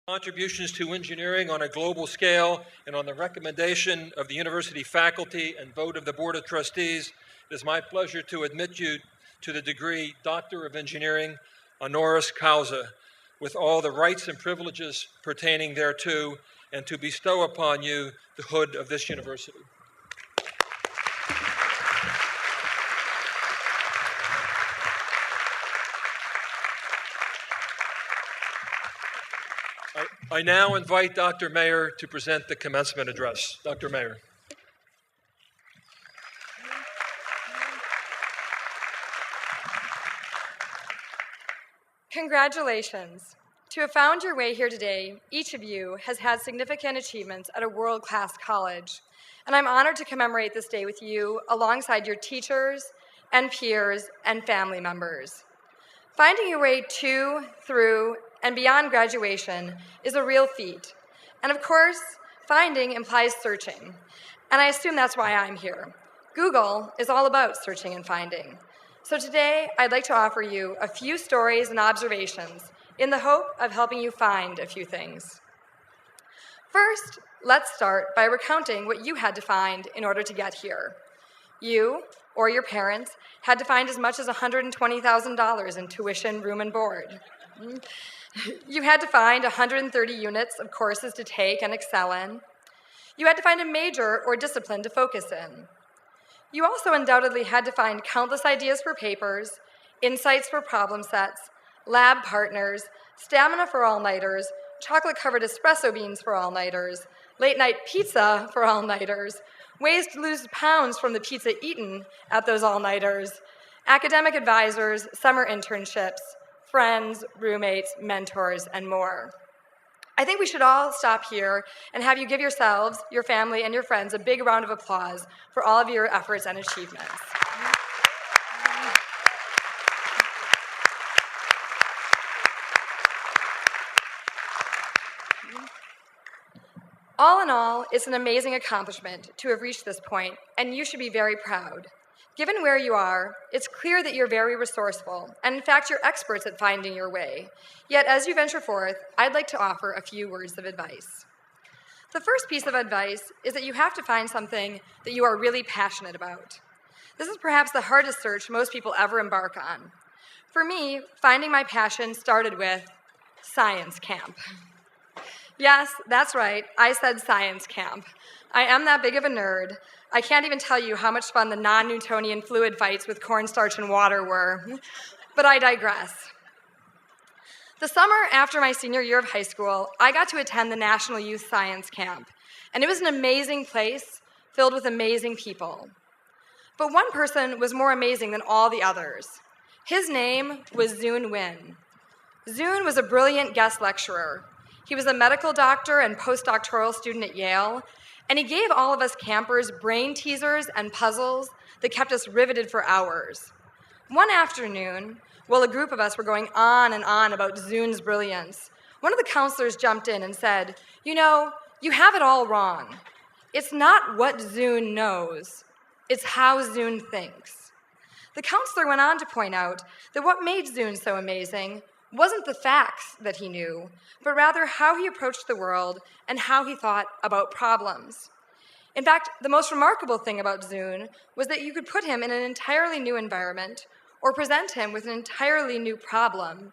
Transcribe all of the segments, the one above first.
Contributions to engineering on a global scale and on the recommendation of the university faculty and vote of the Board of Trustees, it is my pleasure to admit you to the degree Doctor of Engineering honoris causa, with all the rights and privileges pertaining thereto, and to bestow upon you the hood of this university. I now invite Dr. Mayer to present the commencement address. Dr. Mayer. Congratulations. To have found your way here today, each of you has had significant achievements at a world-class college, and I'm honored to commemorate this day with you alongside your teachers and peers and family members. Finding your way to, through, and beyond graduation is a real feat. And of course, finding implies searching. And I assume that's why I'm here. Google is all about searching and finding. So today, I'd like to offer you a few stories and observations in the hope of helping you find a few things. First, let's start by recounting what you had to find in order to get here. You, or your parents, had to find as much as $120,000 in tuition, room, and board. You had to find 130 units of courses to take and excel in. You had to find a major or discipline to focus in. You also undoubtedly had to find countless ideas for papers, insights for problem sets, lab partners, stamina for all-nighters, chocolate-covered espresso beans for all-nighters, late-night pizza for all-nighters, ways to lose pounds from the pizza eaten at those all-nighters, academic advisors, summer internships, friends, roommates, mentors, and more. I think we should all stop here and have you give yourselves, your family, and your friends a big round of applause for all of your efforts and achievements. All in all, it's an amazing accomplishment to have reached this point, and you should be very proud. Given where you are, it's clear that you're very resourceful, and in fact, you're experts at finding your way. Yet, as you venture forth, I'd like to offer a few words of advice. The first piece of advice is that you have to find something that you are really passionate about. This is perhaps the hardest search most people ever embark on. For me, finding my passion started with science camp. Yes, that's right, I said science camp. I am that big of a nerd. I can't even tell you how much fun the non-Newtonian fluid fights with cornstarch and water were, but I digress. The summer after my senior year of high school, I got to attend the National Youth Science Camp, and it was an amazing place filled with amazing people. But one person was more amazing than all the others. His name was Zoon Win. Zoon was a brilliant guest lecturer. He was a medical doctor and postdoctoral student at Yale, and he gave all of us campers brain teasers and puzzles that kept us riveted for hours. One afternoon, while a group of us were going on and on about Zoon's brilliance, one of the counselors jumped in and said, "You know, you have it all wrong. It's not what Zoon knows, it's how Zoon thinks." The counselor went on to point out that what made Zoon so amazing wasn't the facts that he knew, but rather how he approached the world and how he thought about problems. In fact, the most remarkable thing about Zoon was that you could put him in an entirely new environment or present him with an entirely new problem,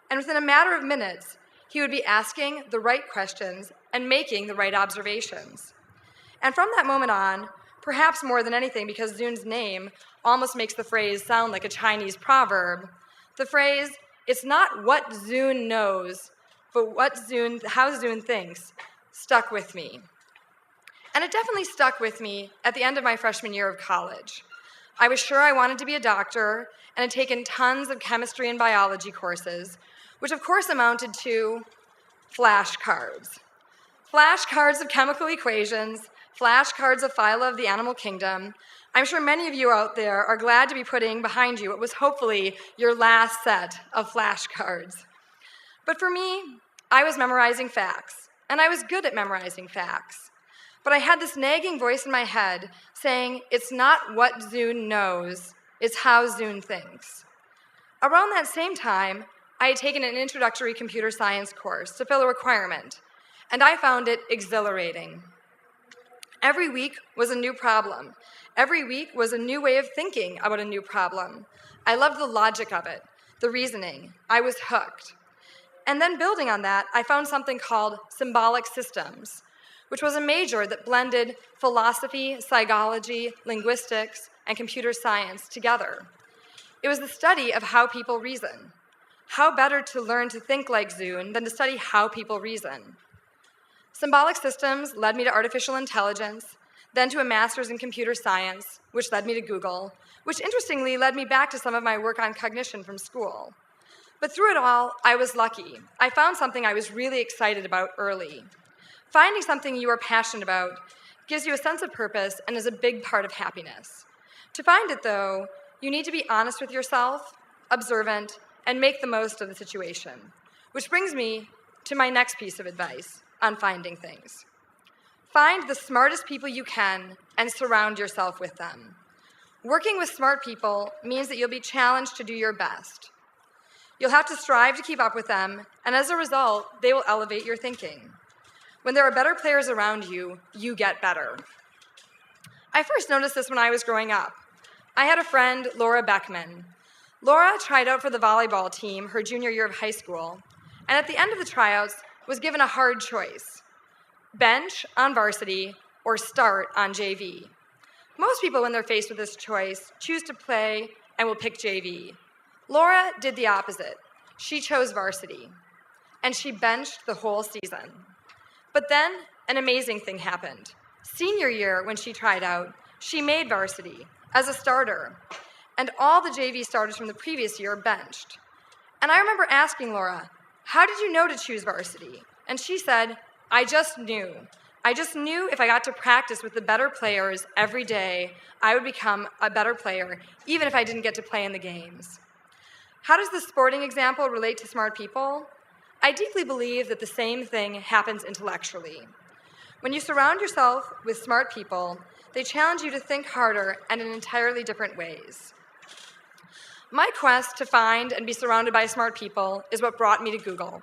and within a matter of minutes, he would be asking the right questions and making the right observations. And from that moment on, perhaps more than anything because Zoon's name almost makes the phrase sound like a Chinese proverb, the phrase, "It's not what Zoon knows, but how Zoon thinks," stuck with me. And it definitely stuck with me at the end of my freshman year of college. I was sure I wanted to be a doctor and had taken tons of chemistry and biology courses, which of course amounted to flashcards. Flashcards of chemical equations, flashcards of phyla of the animal kingdom. I'm sure many of you out there are glad to be putting behind you what was hopefully your last set of flashcards. But for me, I was memorizing facts, and I was good at memorizing facts. But I had this nagging voice in my head saying, "It's not what Zoon knows, it's how Zoon thinks." Around that same time, I had taken an introductory computer science course to fill a requirement, and I found it exhilarating. Every week was a new problem. Every week was a new way of thinking about a new problem. I loved the logic of it, the reasoning. I was hooked. And then building on that, I found something called symbolic systems, which was a major that blended philosophy, psychology, linguistics, and computer science together. It was the study of how people reason. How better to learn to think like Zune than to study how people reason? Symbolic systems led me to artificial intelligence, then to a master's in computer science, which led me to Google, which interestingly led me back to some of my work on cognition from school. But through it all, I was lucky. I found something I was really excited about early. Finding something you are passionate about gives you a sense of purpose and is a big part of happiness. To find it, though, you need to be honest with yourself, observant, and make the most of the situation. Which brings me to my next piece of advice on finding things. Find the smartest people you can and surround yourself with them. Working with smart people means that you'll be challenged to do your best. You'll have to strive to keep up with them, and as a result, they will elevate your thinking. When there are better players around you, you get better. I first noticed this when I was growing up. I had a friend, Laura Beckman. Laura tried out for the volleyball team her junior year of high school, and at the end of the tryouts was given a hard choice: bench on varsity or start on JV. Most people, when they're faced with this choice, choose to play and will pick JV. Laura did the opposite. She chose varsity, and she benched the whole season. But then an amazing thing happened. Senior year, when she tried out, she made varsity as a starter, and all the JV starters from the previous year benched. And I remember asking Laura, "How did you know to choose varsity?" And she said, "I just knew. I just knew if I got to practice with the better players every day, I would become a better player, even if I didn't get to play in the games." How does the sporting example relate to smart people? I deeply believe that the same thing happens intellectually. When you surround yourself with smart people, they challenge you to think harder and in entirely different ways. My quest to find and be surrounded by smart people is what brought me to Google.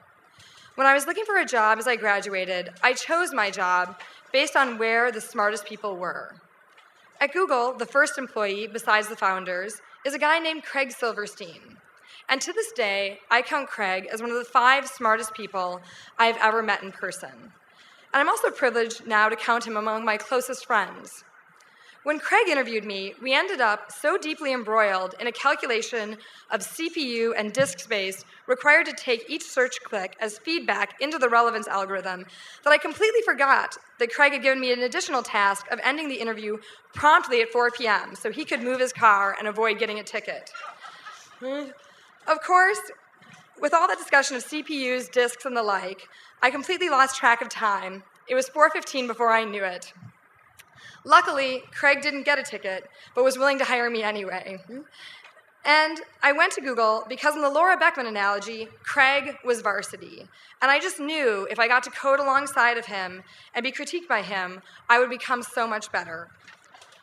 When I was looking for a job as I graduated, I chose my job based on where the smartest people were. At Google, the first employee, besides the founders, is a guy named Craig Silverstein. And to this day, I count Craig as one of the 5 smartest people I've ever met in person. And I'm also privileged now to count him among my closest friends. When Craig interviewed me, we ended up so deeply embroiled in a calculation of CPU and disk space required to take each search click as feedback into the relevance algorithm that I completely forgot that Craig had given me an additional task of ending the interview promptly at 4 p.m. so he could move his car and avoid getting a ticket. Of course, with all that discussion of CPUs, disks, and the like, I completely lost track of time. It was 4:15 before I knew it. Luckily, Craig didn't get a ticket, but was willing to hire me anyway. And I went to Google because in the Laura Beckman analogy, Craig was varsity. And I just knew if I got to code alongside of him and be critiqued by him, I would become so much better.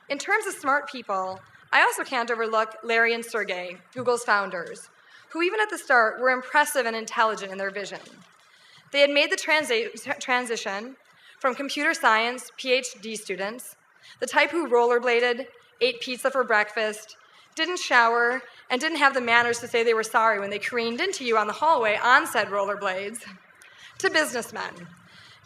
In terms of smart people, I also can't overlook Larry and Sergey, Google's founders, who even at the start were impressive and intelligent in their vision. They had made the transition from computer science PhD students, the type who rollerbladed, ate pizza for breakfast, didn't shower, and didn't have the manners to say they were sorry when they careened into you on the hallway on said rollerblades, to businessmen.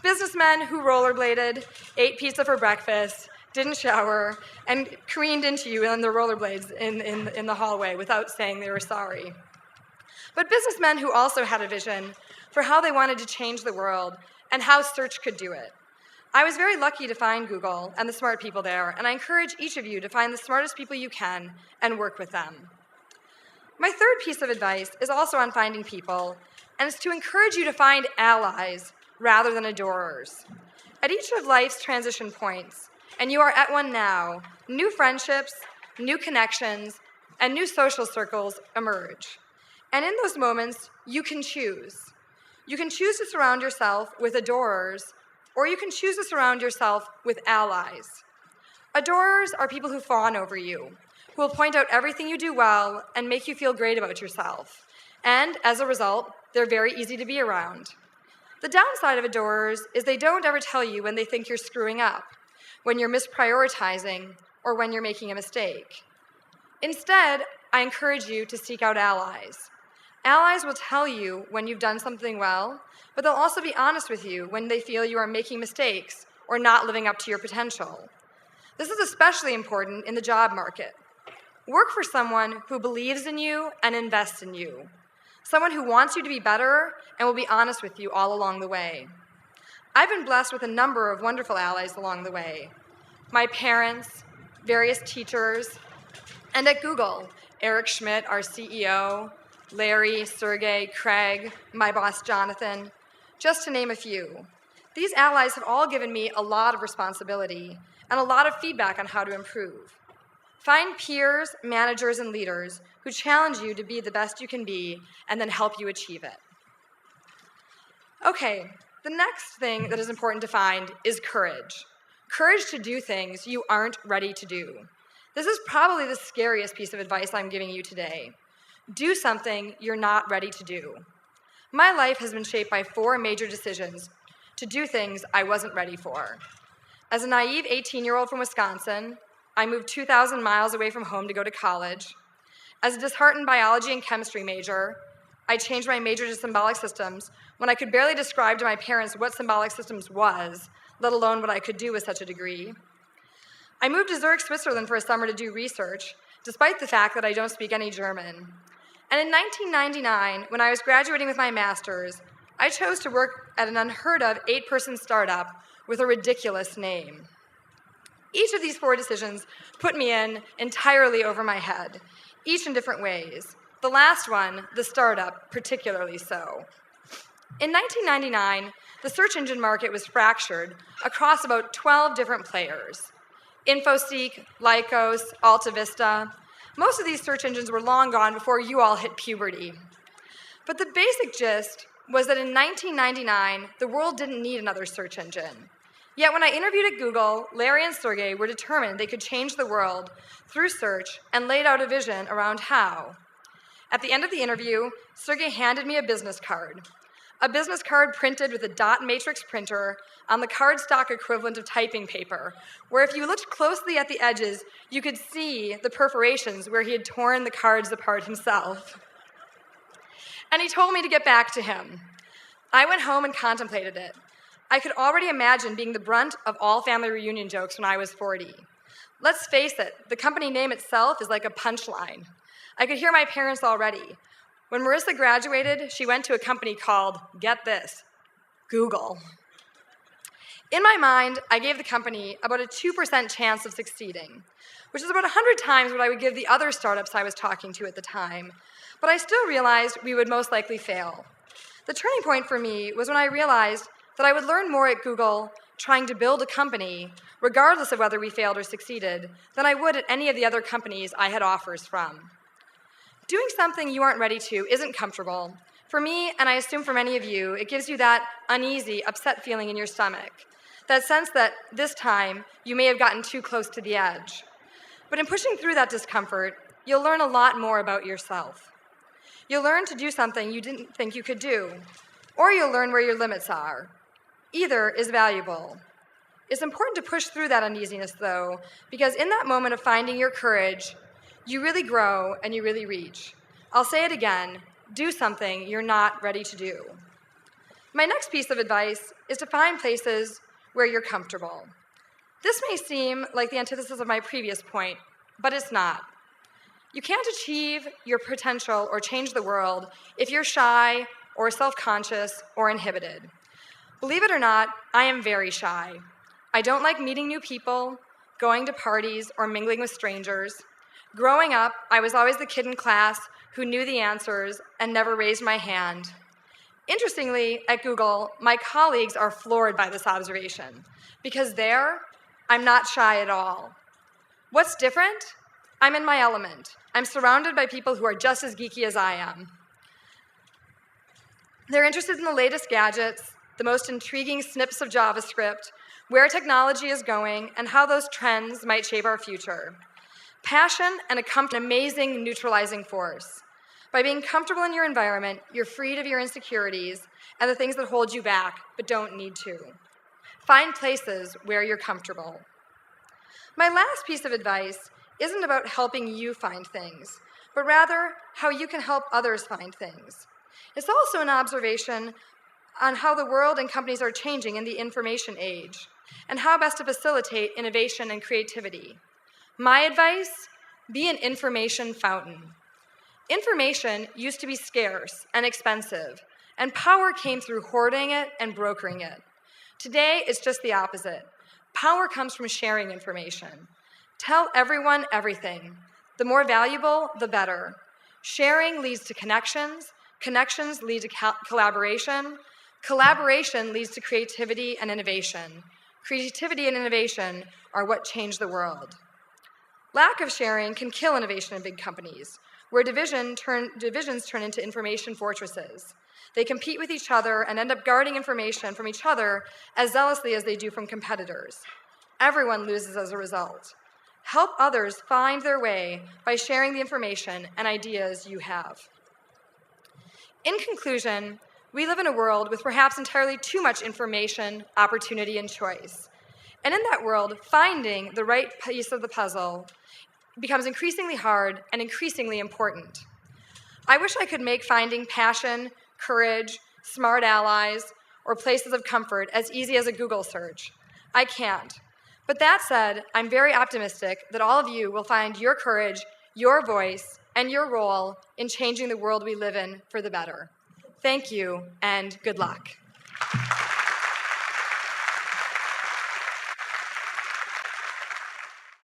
Businessmen who rollerbladed, ate pizza for breakfast, didn't shower, and careened into you on their rollerblades in the hallway without saying they were sorry. But businessmen who also had a vision for how they wanted to change the world and how search could do it. I was very lucky to find Google and the smart people there, and I encourage each of you to find the smartest people you can and work with them. My third piece of advice is also on finding people, and it's to encourage you to find allies rather than adorers. At each of life's transition points, and you are at one now, new friendships, new connections, and new social circles emerge. And in those moments, you can choose. You can choose to surround yourself with adorers, or you can choose to surround yourself with allies. Adorers are people who fawn over you, who will point out everything you do well and make you feel great about yourself. And as a result, they're very easy to be around. The downside of adorers is they don't ever tell you when they think you're screwing up, when you're misprioritizing, or when you're making a mistake. Instead, I encourage you to seek out allies. Allies will tell you when you've done something well, but they'll also be honest with you when they feel you are making mistakes or not living up to your potential. This is especially important in the job market. Work for someone who believes in you and invests in you, someone who wants you to be better and will be honest with you all along the way. I've been blessed with a number of wonderful allies along the way. My parents, various teachers, and at Google, Eric Schmidt, our CEO, Larry, Sergey, Craig, my boss Jonathan, just to name a few. These allies have all given me a lot of responsibility and a lot of feedback on how to improve. Find peers, managers, and leaders who challenge you to be the best you can be and then help you achieve it. Okay, the next thing that is important to find is courage. Courage to do things you aren't ready to do. This is probably the scariest piece of advice I'm giving you today. Do something you're not ready to do. My life has been shaped by 4 major decisions to do things I wasn't ready for. As a naive 18-year-old from Wisconsin, I moved 2,000 miles away from home to go to college. As a disheartened biology and chemistry major, I changed my major to symbolic systems when I could barely describe to my parents what symbolic systems was, let alone what I could do with such a degree. I moved to Zurich, Switzerland for a summer to do research, despite the fact that I don't speak any German. And in 1999, when I was graduating with my master's, I chose to work at an unheard of 8-person startup with a ridiculous name. Each of these 4 decisions put me in entirely over my head, each in different ways. The last one, the startup, particularly so. In 1999, the search engine market was fractured across about 12 different players. InfoSeek, Lycos, AltaVista. Most of these search engines were long gone before you all hit puberty. But the basic gist was that in 1999, the world didn't need another search engine. Yet when I interviewed at Google, Larry and Sergey were determined they could change the world through search and laid out a vision around how. At the end of the interview, Sergey handed me a business card printed with a dot matrix printer on the cardstock equivalent of typing paper, where if you looked closely at the edges, you could see the perforations where he had torn the cards apart himself. And he told me to get back to him. I went home and contemplated it. I could already imagine being the brunt of all family reunion jokes when I was 40. Let's face it, the company name itself is like a punchline. I could hear my parents already. When Marissa graduated, she went to a company called, get this, Google. In my mind, I gave the company about a 2% chance of succeeding, which is about 100 times what I would give the other startups I was talking to at the time. But I still realized we would most likely fail. The turning point for me was when I realized that I would learn more at Google trying to build a company, regardless of whether we failed or succeeded, than I would at any of the other companies I had offers from. Doing something you aren't ready to isn't comfortable. For me, and I assume for many of you, it gives you that uneasy, upset feeling in your stomach, that sense that this time you may have gotten too close to the edge. But in pushing through that discomfort, you'll learn a lot more about yourself. You'll learn to do something you didn't think you could do, or you'll learn where your limits are. Either is valuable. It's important to push through that uneasiness, though, because in that moment of finding your courage, you really grow and you really reach. I'll say it again, do something you're not ready to do. My next piece of advice is to find places where you're comfortable. This may seem like the antithesis of my previous point, but it's not. You can't achieve your potential or change the world if you're shy or self-conscious or inhibited. Believe it or not, I am very shy. I don't like meeting new people, going to parties, or mingling with strangers. Growing up, I was always the kid in class who knew the answers and never raised my hand. Interestingly, at Google, my colleagues are floored by this observation, because there, I'm not shy at all. What's different? I'm in my element. I'm surrounded by people who are just as geeky as I am. They're interested in the latest gadgets, the most intriguing snips of JavaScript, where technology is going, and how those trends might shape our future. Passion and an amazing neutralizing force. By being comfortable in your environment, you're freed of your insecurities and the things that hold you back but don't need to. Find places where you're comfortable. My last piece of advice isn't about helping you find things, but rather how you can help others find things. It's also an observation on how the world and companies are changing in the information age, and how best to facilitate innovation and creativity. My advice, be an information fountain. Information used to be scarce and expensive, and power came through hoarding it and brokering it. Today, it's just the opposite. Power comes from sharing information. Tell everyone everything. The more valuable, the better. Sharing leads to connections. Connections lead to collaboration. Collaboration leads to creativity and innovation. Creativity and innovation are what change the world. Lack of sharing can kill innovation in big companies, where divisions turn into information fortresses. They compete with each other and end up guarding information from each other as zealously as they do from competitors. Everyone loses as a result. Help others find their way by sharing the information and ideas you have. In conclusion, we live in a world with perhaps entirely too much information, opportunity, and choice. And in that world, finding the right piece of the puzzle becomes increasingly hard and increasingly important. I wish I could make finding passion, courage, smart allies, or places of comfort as easy as a Google search. I can't. But that said, I'm very optimistic that all of you will find your courage, your voice, and your role in changing the world we live in for the better. Thank you, and good luck.